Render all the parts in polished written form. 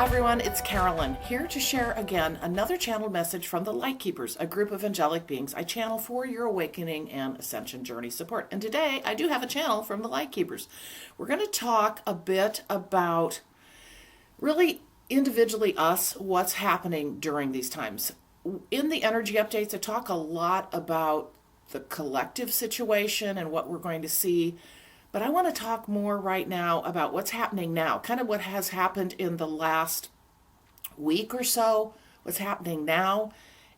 Hi everyone, it's Carolyn, here to share again another channeled message from the Light Keepers, a group of angelic beings I channel for your awakening and ascension journey support. And today I do have a channel from the Light Keepers. We're going to talk a bit about really individually us, what's happening during these times. In the energy updates, I talk a lot about the collective situation and what we're going to see. But I want to talk more right now about what's happening now, kind of what has happened in the last week or so, what's happening now,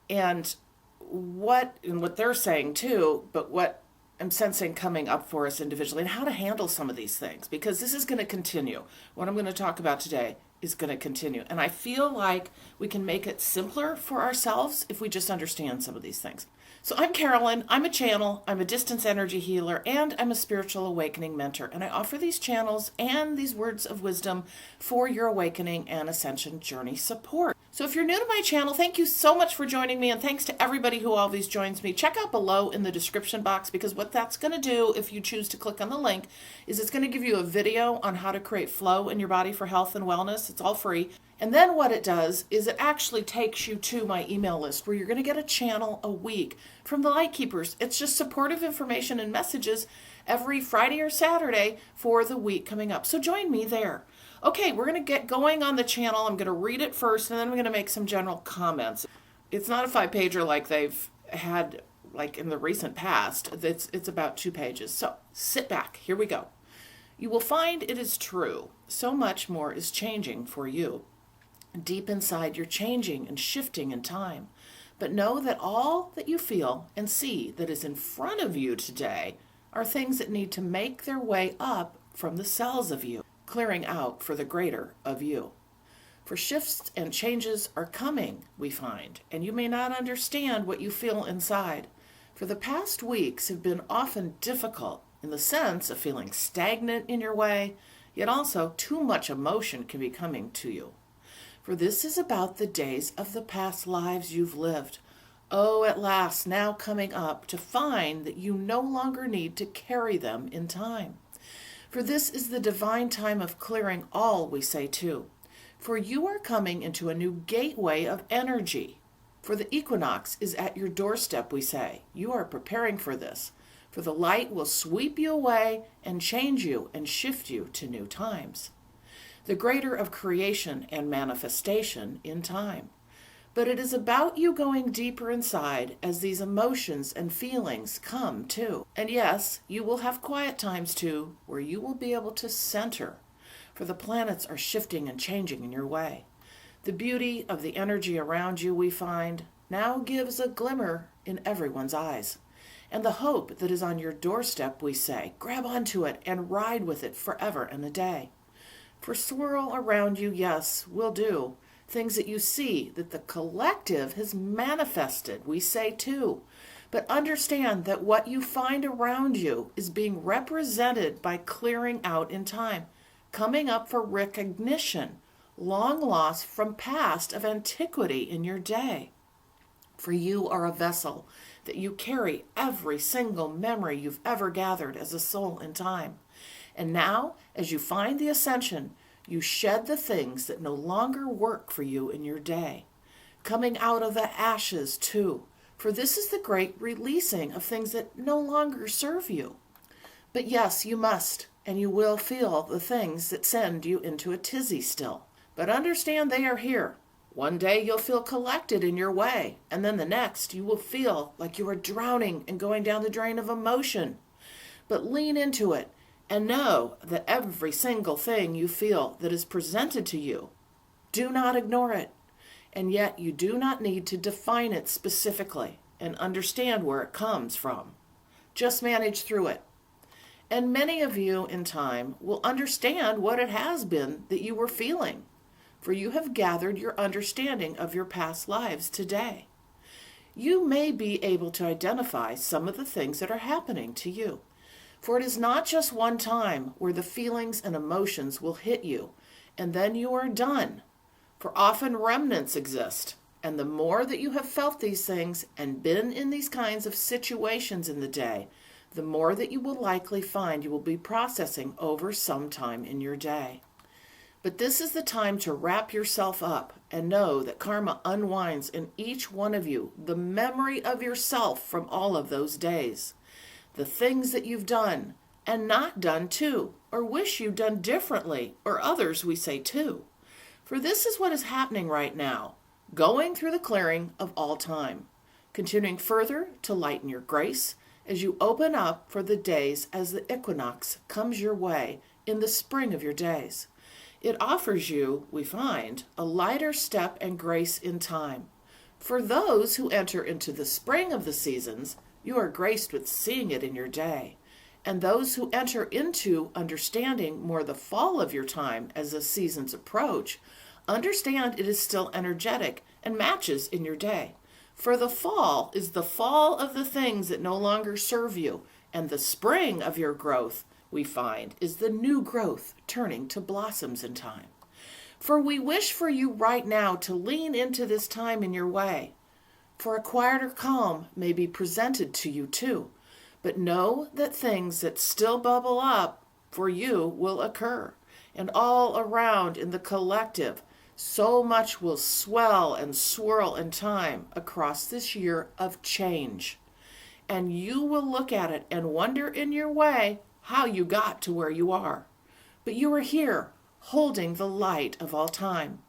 and what they're saying too, but what I'm sensing coming up for us individually and how to handle some of these things, because this is going to continue. What I'm going to talk about today is going to continue. And I feel like we can make it simpler for ourselves if we just understand some of these things. So I'm Carolyn, I'm a channel, I'm a distance energy healer, and I'm a spiritual awakening mentor. And I offer these channels and these words of wisdom for your awakening and ascension journey support. So if you're new to my channel, thank you so much for joining me, and thanks to everybody who always joins me. Check out below in the description box, because what that's going to do, if you choose to click on the link, is it's going to give you a video on how to create flow in your body for health and wellness. It's all free. And then what it does is it actually takes you to my email list, where you're going to get a channel a week from the Light Keepers. It's just supportive information and messages every Friday or Saturday for the week coming up. So join me there. Okay, we're going to get going on the channel. I'm going to read it first, and then I'm going to make some general comments. It's not a 5-pager like they've had like in the recent past. It's about 2 pages. So sit back. Here we go. You will find it is true. So much more is changing for you. Deep inside, you're changing and shifting in time. But know that all that you feel and see that is in front of you today are things that need to make their way up from the cells of you, clearing out for the greater of you. For shifts and changes are coming, we find, and you may not understand what you feel inside. For the past weeks have been often difficult in the sense of feeling stagnant in your way, yet also too much emotion can be coming to you. For this is about the days of the past lives you've lived. Oh, at last, now coming up to find that you no longer need to carry them in time. For this is the divine time of clearing all, we say too. For you are coming into a new gateway of energy. For the equinox is at your doorstep, we say. You are preparing for this. For the light will sweep you away and change you and shift you to new times. The greater of creation and manifestation in time. But it is about you going deeper inside as these emotions and feelings come too. And yes, you will have quiet times too, where you will be able to center, for the planets are shifting and changing in your way. The beauty of the energy around you, we find, now gives a glimmer in everyone's eyes. And the hope that is on your doorstep, we say, grab onto it and ride with it forever and a day. For swirl around you, yes, will do. Things that you see that the collective has manifested, we say too. But understand that what you find around you is being represented by clearing out in time, coming up for recognition, long lost from past of antiquity in your day. For you are a vessel that you carry every single memory you've ever gathered as a soul in time. And now, as you find the ascension, you shed the things that no longer work for you in your day. Coming out of the ashes, too, for this is the great releasing of things that no longer serve you. But yes, you must, and you will feel the things that send you into a tizzy still. But understand they are here. One day you'll feel collected in your way, and then the next you will feel like you are drowning and going down the drain of emotion. But lean into it. And know that every single thing you feel that is presented to you, do not ignore it. And yet you do not need to define it specifically and understand where it comes from. Just manage through it. And many of you in time will understand what it has been that you were feeling, for you have gathered your understanding of your past lives today. You may be able to identify some of the things that are happening to you. For it is not just one time where the feelings and emotions will hit you, and then you are done. For often remnants exist, and the more that you have felt these things and been in these kinds of situations in the day, the more that you will likely find you will be processing over some time in your day. But this is the time to wrap yourself up and know that karma unwinds in each one of you the memory of yourself from all of those days. The things that you've done and not done too, or wish you'd done differently, or others we say too. For this is what is happening right now, going through the clearing of all time, continuing further to lighten your grace as you open up for the days as the equinox comes your way in the spring of your days. It offers you, we find, a lighter step and grace in time. For those who enter into the spring of the seasons, you are graced with seeing it in your day. And those who enter into understanding more the fall of your time as the seasons approach, understand it is still energetic and matches in your day. For the fall is the fall of the things that no longer serve you, and the spring of your growth, we find, is the new growth turning to blossoms in time. For we wish for you right now to lean into this time in your way, for a quieter calm may be presented to you too. But know that things that still bubble up for you will occur, and all around in the collective, so much will swell and swirl in time across this year of change. And you will look at it and wonder in your way how you got to where you are. But you are here, holding the light of all time.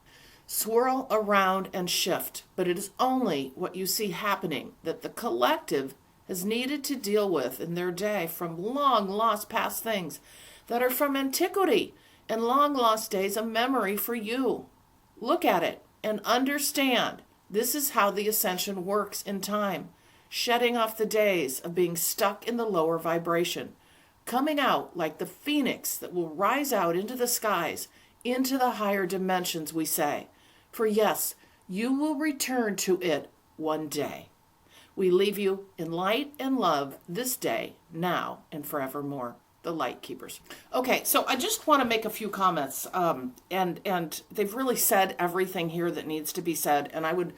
Swirl around and shift, but it is only what you see happening that the collective has needed to deal with in their day from long lost past things that are from antiquity and long lost days of memory for you. Look at it and understand this is how the ascension works in time, shedding off the days of being stuck in the lower vibration, coming out like the phoenix that will rise out into the skies, into the higher dimensions, we say. For yes, you will return to it one day. We leave you in light and love this day, now, and forevermore. The Light Keepers. Okay, so I just want to make a few comments, and they've really said everything here that needs to be said, and I would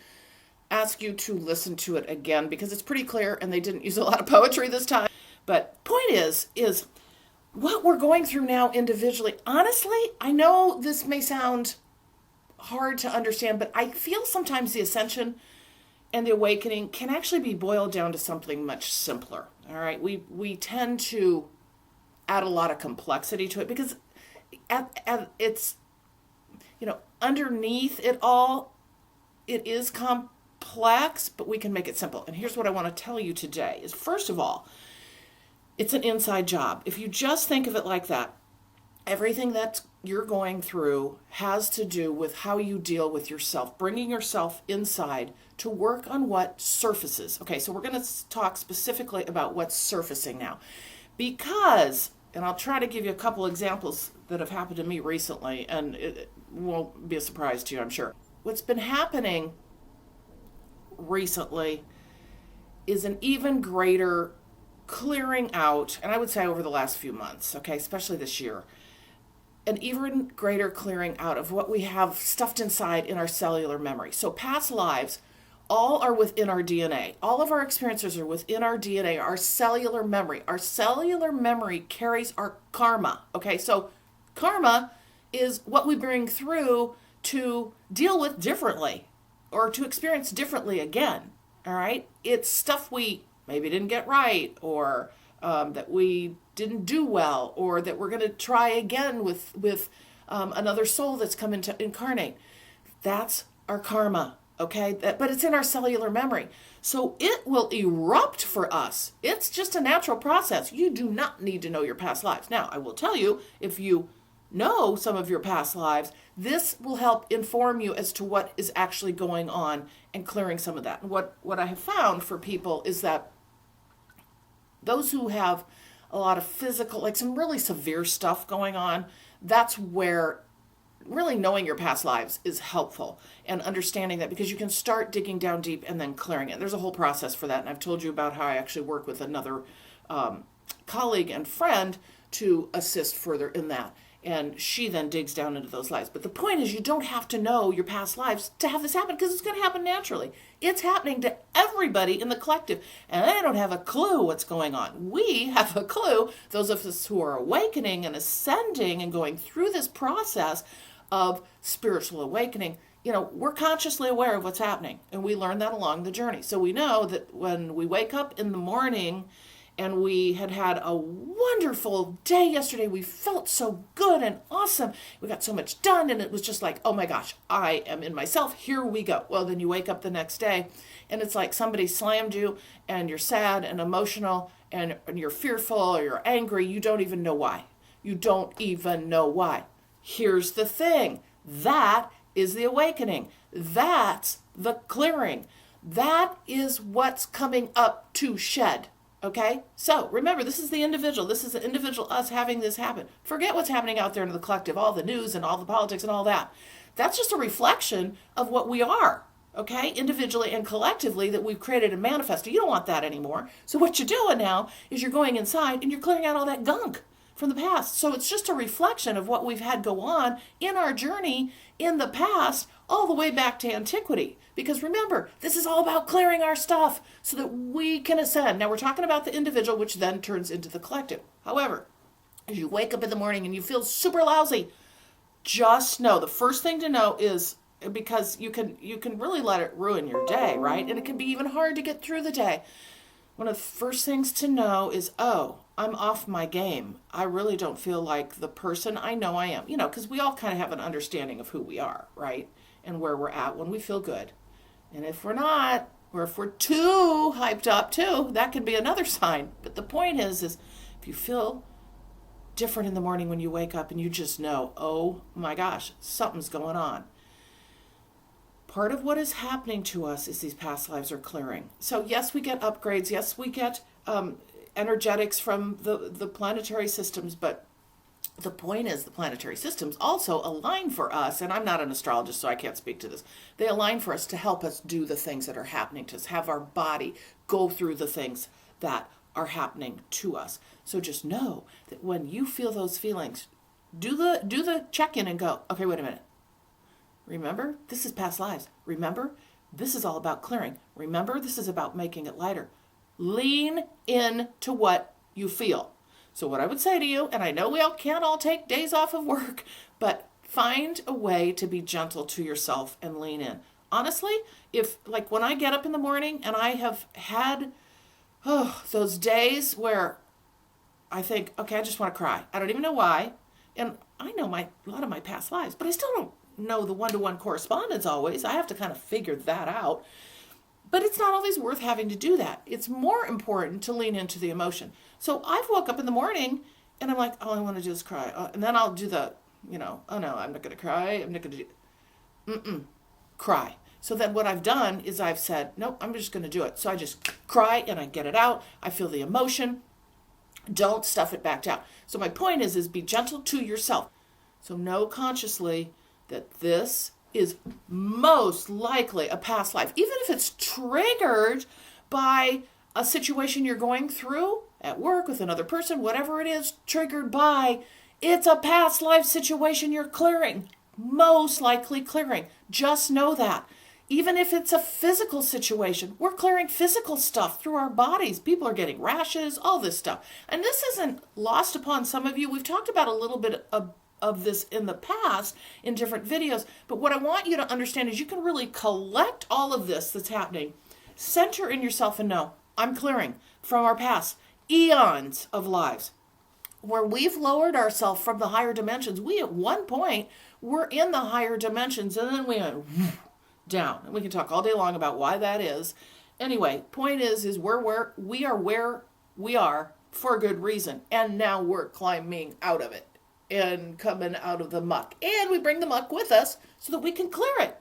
ask you to listen to it again because it's pretty clear, and they didn't use a lot of poetry this time. But point is what we're going through now individually. Honestly, I know this may sound hard to understand, but I feel sometimes the ascension and the awakening can actually be boiled down to something much simpler. All right, we tend to add a lot of complexity to it because it's, underneath it all, it is complex, but we can make it simple. And here's what I want to tell you today is, first of all, it's an inside job. If you just think of it like that, everything that you're going through has to do with how you deal with yourself, bringing yourself inside to work on what surfaces. Okay, so we're going to talk specifically about what's surfacing now. Because, and I'll try to give you a couple examples that have happened to me recently, and it won't be a surprise to you, I'm sure. What's been happening recently is an even greater clearing out, and I would say over the last few months, okay, especially this year, an even greater clearing out of what we have stuffed inside in our cellular memory. So past lives all are within our DNA. All of our experiences are within our DNA, our cellular memory. Our cellular memory carries our karma, okay? So karma is what we bring through to deal with differently or to experience differently again, all right? It's stuff we maybe didn't get right, or that we didn't do well, or that we're going to try again with another soul that's come to incarnate. That's our karma, okay? But it's in our cellular memory. So it will erupt for us. It's just a natural process. You do not need to know your past lives. Now, I will tell you, if you know some of your past lives, this will help inform you as to what is actually going on and clearing some of that. And what I have found for people is that those who have a lot of physical, like some really severe stuff going on, that's where really knowing your past lives is helpful, and understanding that, because you can start digging down deep and then clearing it. There's a whole process for that, and I've told you about how I actually work with another colleague and friend to assist further in that. And she then digs down into those lives. But the point is, you don't have to know your past lives to have this happen, because it's going to happen naturally. It's happening to everybody in the collective, and they don't have a clue what's going on. We have a clue, those of us who are awakening and ascending and going through this process of spiritual awakening. We're consciously aware of what's happening, and we learn that along the journey. So we know that when we wake up in the morning and we had a wonderful day yesterday, we felt so good and awesome. We got so much done, and it was just like, oh my gosh, I am in myself. Here we go. Well, then you wake up the next day, and it's like somebody slammed you, and you're sad and emotional, and you're fearful or you're angry. You don't even know why. You don't even know why. Here's the thing. That is the awakening. That's the clearing. That is what's coming up to shed. Okay? So remember, this is the individual. This is the individual us having this happen. Forget what's happening out there in the collective, all the news and all the politics and all that. That's just a reflection of what we are. Okay? Individually and collectively, that we've created and manifested. You don't want that anymore. So what you're doing now is you're going inside and you're clearing out all that gunk from the past. So it's just a reflection of what we've had go on in our journey in the past, all the way back to antiquity. Because remember, this is all about clearing our stuff so that we can ascend. Now we're talking about the individual, which then turns into the collective. However, as you wake up in the morning and you feel super lousy, just know the first thing to know is, because you can really let it ruin your day, right? And it can be even hard to get through the day. One of the first things to know is, oh, I'm off my game. I really don't feel like the person I know I am. Because we all kind of have an understanding of who we are, right? And where we're at when we feel good. And if we're not, or if we're too hyped up too, that can be another sign. But the point is if you feel different in the morning when you wake up and you just know, oh my gosh, something's going on. Part of what is happening to us is these past lives are clearing. So yes, we get upgrades. Yes, we get energetics from the planetary systems, but the point is the planetary systems also align for us, and I'm not an astrologist, so I can't speak to this. They align for us to help us do the things that are happening to us, have our body go through the things that are happening to us. So just know that when you feel those feelings, do the check-in and go, okay, wait a minute. Remember, this is past lives. Remember, this is all about clearing. Remember, this is about making it lighter. Lean into what you feel. So what I would say to you, and I know we can't all take days off of work, but find a way to be gentle to yourself and lean in. Honestly, like when I get up in the morning and I have had those days where I think, okay, I just want to cry. I don't even know why. And I know a lot of my past lives, but I still don't know the one-to-one correspondence always. I have to kind of figure that out. But it's not always worth having to do that. It's more important to lean into the emotion. So I've woke up in the morning and I'm like, all I want to do is cry. And then I'll do the, oh no, I'm not going to cry. I'm not going to do, cry. So then what I've done is I've said, nope, I'm just going to do it. So I just cry and I get it out. I feel the emotion. Don't stuff it back down. So my point is be gentle to yourself. So know consciously that this is most likely a past life. Even if it's triggered by a situation you're going through at work with another person, whatever it is triggered by, it's a past life situation you're clearing. Most likely clearing. Just know that. Even if it's a physical situation, we're clearing physical stuff through our bodies. People are getting rashes, all this stuff. And this isn't lost upon some of you. We've talked about a little bit of this in the past in different videos. But what I want you to understand is you can really collect all of this that's happening, center in yourself and know, I'm clearing from our past eons of lives where we've lowered ourselves from the higher dimensions. We at one point were in the higher dimensions and then we went down. And we can talk all day long about why that is. Anyway, point is we are where we are for a good reason. And now we're climbing out of it and coming out of the muck. And we bring the muck with us so that we can clear it.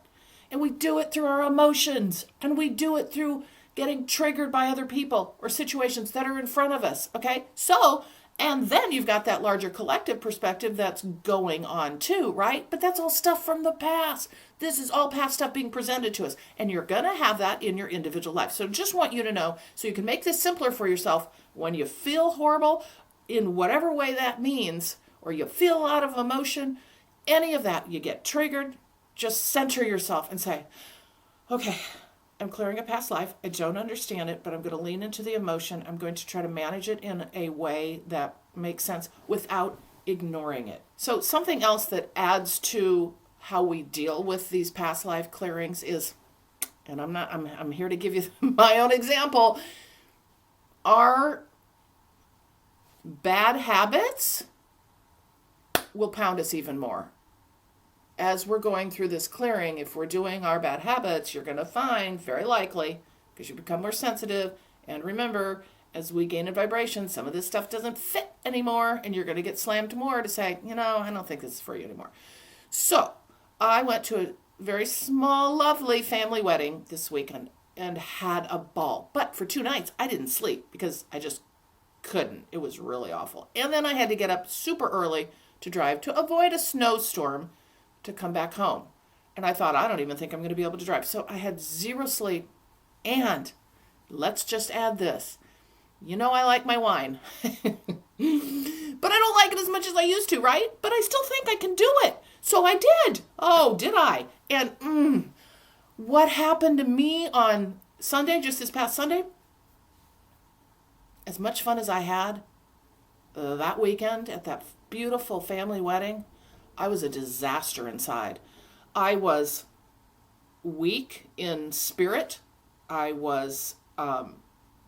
And we do it through our emotions. And we do it through getting triggered by other people or situations that are in front of us. Okay? So, and then you've got that larger collective perspective that's going on too, right? But that's all stuff from the past. This is all past stuff being presented to us. And you're going to have that in your individual life. So just want you to know, so you can make this simpler for yourself, when you feel horrible, in whatever way that means, or you feel a lot of emotion, any of that, you get triggered, just center yourself and say, okay, I'm clearing a past life. I don't understand it, but I'm going to lean into the emotion. I'm going to try to manage it in a way that makes sense without ignoring it. So something else that adds to how we deal with these past life clearings is, and I'm here to give you my own example, our bad habits will pound us even more. As we're going through this clearing, if we're doing our bad habits, you're going to find, very likely, because you become more sensitive, and remember, as we gain in vibration, some of this stuff doesn't fit anymore, and you're going to get slammed more to say, I don't think this is for you anymore. So, I went to a very small, lovely family wedding this weekend and had a ball. But for 2 nights, I didn't sleep because I just couldn't. It was really awful. And then I had to get up super early to drive to avoid a snowstorm to come back home. And I thought, I don't even think I'm going to be able to drive. So I had 0 sleep. And let's just add this. I like my wine. But I don't like it as much as I used to, right? But I still think I can do it. So I did. Oh, did I? And what happened to me on Sunday, just this past Sunday? As much fun as I had that weekend at that beautiful family wedding, I was a disaster inside. I was weak in spirit. I was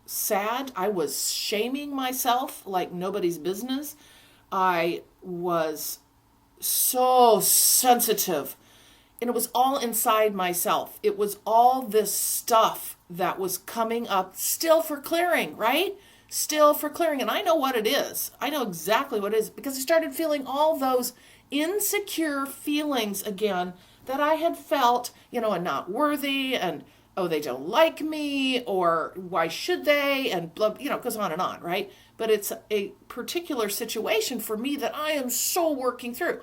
sad. I was shaming myself like nobody's business. I was so sensitive. And it was all inside myself. It was all this stuff that was coming up still for clearing, right? Still for clearing. And I know what it is. I know exactly what it is because I started feeling all those insecure feelings again that I had felt, and not worthy, and they don't like me, or why should they, and blah, it goes on and on, right? But it's a particular situation for me that I am so working through.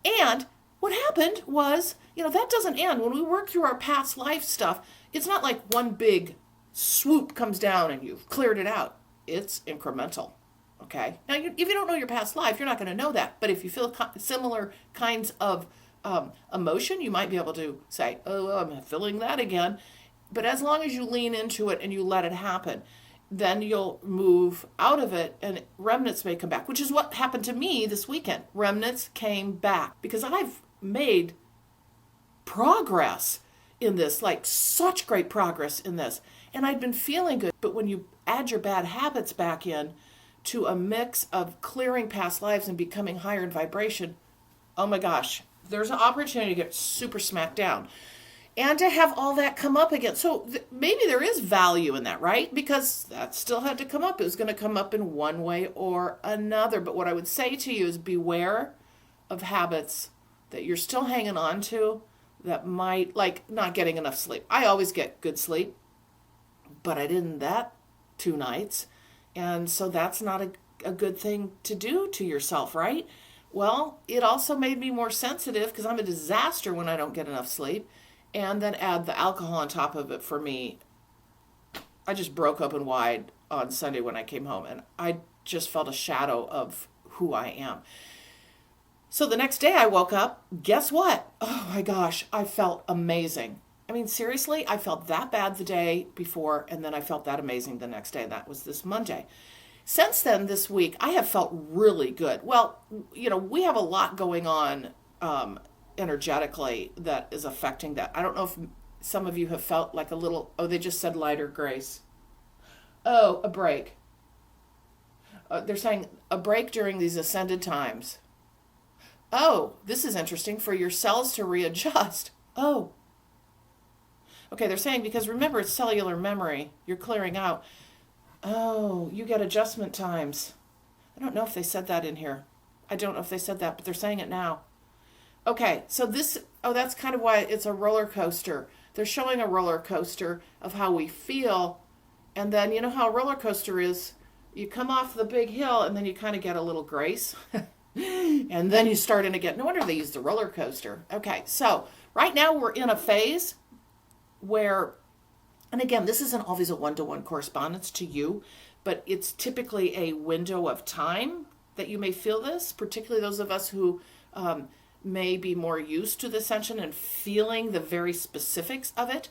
And what happened was, that doesn't end. When we work through our past life stuff, it's not like one big swoop comes down and you've cleared it out. It's incremental. Okay. Now, if you don't know your past life, you're not going to know that. But if you feel similar kinds of emotion, you might be able to say, oh, I'm feeling that again. But as long as you lean into it and you let it happen, then you'll move out of it and remnants may come back, which is what happened to me this weekend. Remnants came back because I've made progress in this, like such great progress in this. And I'd been feeling good. But when you add your bad habits back in to a mix of clearing past lives and becoming higher in vibration, oh my gosh, there's an opportunity to get super smacked down. And to have all that come up again. So maybe there is value in that, right? Because that still had to come up. It was going to come up in one way or another. But what I would say to you is beware of habits that you're still hanging on to that might, like not getting enough sleep. I always get good sleep, but I didn't that 2 nights. And so that's not a good thing to do to yourself, right? Well, it also made me more sensitive because I'm a disaster when I don't get enough sleep. And then add the alcohol on top of it for me. I just broke open wide on Sunday when I came home. And I just felt a shadow of who I am. So the next day I woke up. Guess what? Oh my gosh. I felt amazing. I mean, seriously, I felt that bad the day before. And then I felt that amazing the next day. That was this Monday. Since then, this week, I have felt really good. Well, we have a lot going on energetically that is affecting that. I don't know if some of you have felt like a little, they just said lighter grace. Oh, a break. They're saying a break during these ascended times. Oh, this is interesting for your cells to readjust. Oh. Okay, they're saying because remember it's cellular memory. You're clearing out. Oh, you get adjustment times. I don't know if they said that in here. I don't know if they said that, but they're saying it now. Okay, so that's kind of why it's a roller coaster. They're showing a roller coaster of how we feel. And then you know how a roller coaster is. You come off the big hill and then you kind of get a little grace. And then you start in again. No wonder they use the roller coaster. Okay, so right now we're in a phase where, and again, this isn't always a one-to-one correspondence to you, but it's typically a window of time that you may feel this, particularly those of us who may be more used to the ascension and feeling the very specifics of it.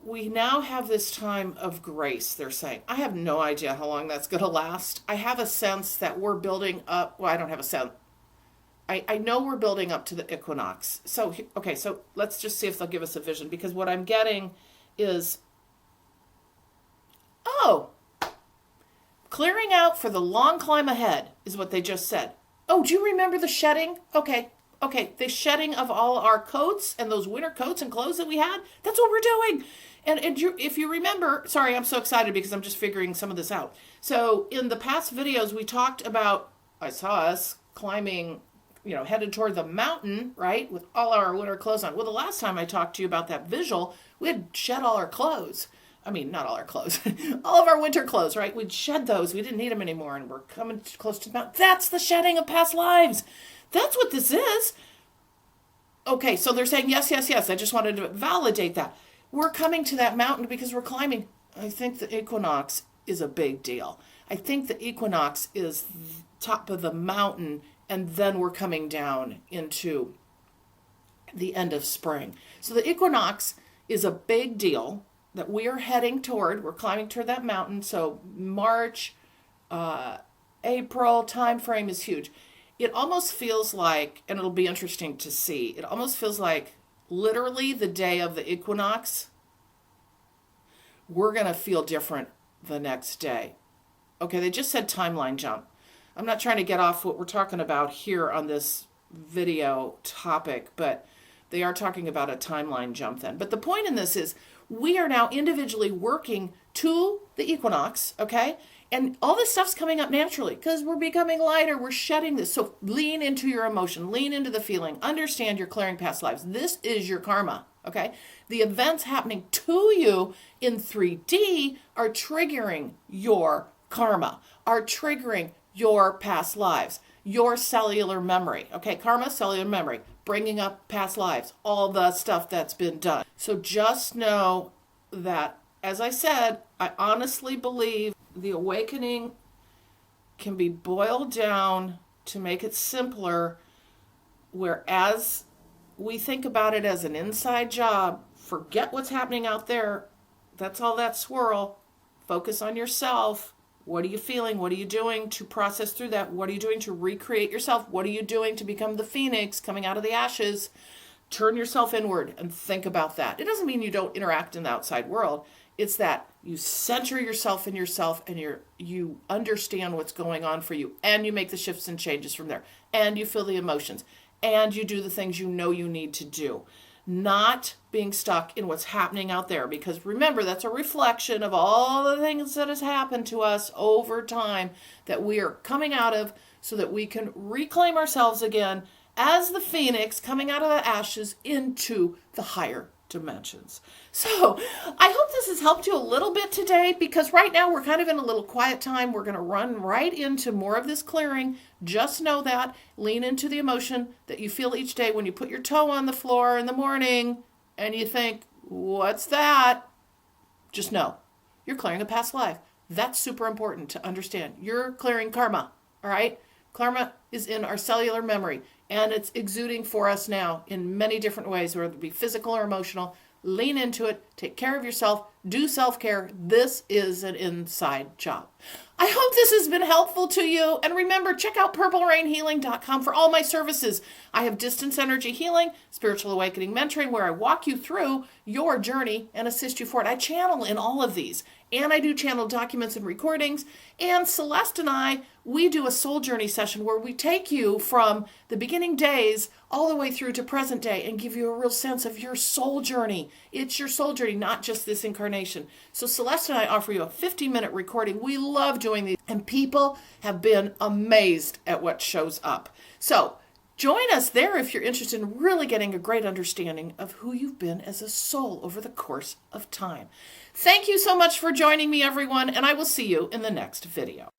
we now have this time of grace, they're saying. I have no idea how long that's going to last. I have a sense that we're building up. Well, I don't have a sense. I know we're building up to the equinox. So, okay, so let's just see if they'll give us a vision, because what I'm getting is, oh, clearing out for the long climb ahead is what they just said. Oh, do you remember the shedding? Okay, the shedding of all our coats and those winter coats and clothes that we had. That's what we're doing. And if you remember, sorry, I'm so excited because I'm just figuring some of this out. So in the past videos, we talked about, I saw us climbing, headed toward the mountain, right, with all our winter clothes on. Well, the last time I talked to you about that visual, we had shed all our clothes. I mean, not all our clothes, all of our winter clothes, right? We'd shed those. We didn't need them anymore, and we're coming close to the mountain. That's the shedding of past lives. That's what this is. Okay, so they're saying yes, yes, yes. I just wanted to validate that. We're coming to that mountain because we're climbing. I think the equinox is a big deal. I think the equinox is the top of the mountain, and then we're coming down into the end of spring. So the equinox is a big deal that we are heading toward. We're climbing toward that mountain. So March, April time frame is huge. It almost feels like, and it'll be interesting to see, it almost feels like literally the day of the equinox, we're going to feel different the next day. Okay, they just said timeline jump. I'm not trying to get off what we're talking about here on this video topic, but they are talking about a timeline jump then. But the point in this is we are now individually working to the equinox, okay? And all this stuff's coming up naturally because we're becoming lighter. We're shedding this. So lean into your emotion. Lean into the feeling. Understand you're clearing past lives. This is your karma, okay? The events happening to you in 3D are triggering your karma, are triggering your past lives, your cellular memory, okay? Karma, cellular memory, bringing up past lives, all the stuff that's been done. So just know that, as I said, I honestly believe the awakening can be boiled down to make it simpler, whereas we think about it as an inside job, forget what's happening out there. That's all that swirl. Focus on yourself. What are you feeling? What are you doing to process through that? What are you doing to recreate yourself? What are you doing to become the phoenix coming out of the ashes? Turn yourself inward and think about that. It doesn't mean you don't interact in the outside world. It's that you center yourself in yourself and you understand what's going on for you, and you make the shifts and changes from there, and you feel the emotions, and you do the things you know you need to do. Not being stuck in what's happening out there, because remember, that's a reflection of all the things that has happened to us over time that we are coming out of so that we can reclaim ourselves again as the phoenix coming out of the ashes into the higher dimensions. So I hope this has helped you a little bit today, because right now we're kind of in a little quiet time. We're going to run right into more of this clearing. Just know that. Lean into the emotion that you feel each day when you put your toe on the floor in the morning and you think, what's that? Just know you're clearing a past life. That's super important to understand. You're clearing karma, all right? Karma is in our cellular memory, and it's exuding for us now in many different ways, whether it be physical or emotional. Lean into it. Take care of yourself. Do self-care. This is an inside job. I hope this has been helpful to you. And remember, check out purplerainhealing.com for all my services. I have distance energy healing, spiritual awakening mentoring, where I walk you through your journey and assist you for it. I channel in all of these. And I do channel documents and recordings. And Celeste and I, we do a soul journey session where we take you from the beginning days all the way through to present day and give you a real sense of your soul journey. It's your soul journey, not just this incarnation. So Celeste and I offer you a 50-minute recording. We love doing these, and people have been amazed at what shows up. So join us there if you're interested in really getting a great understanding of who you've been as a soul over the course of time. Thank you so much for joining me, everyone, and I will see you in the next video.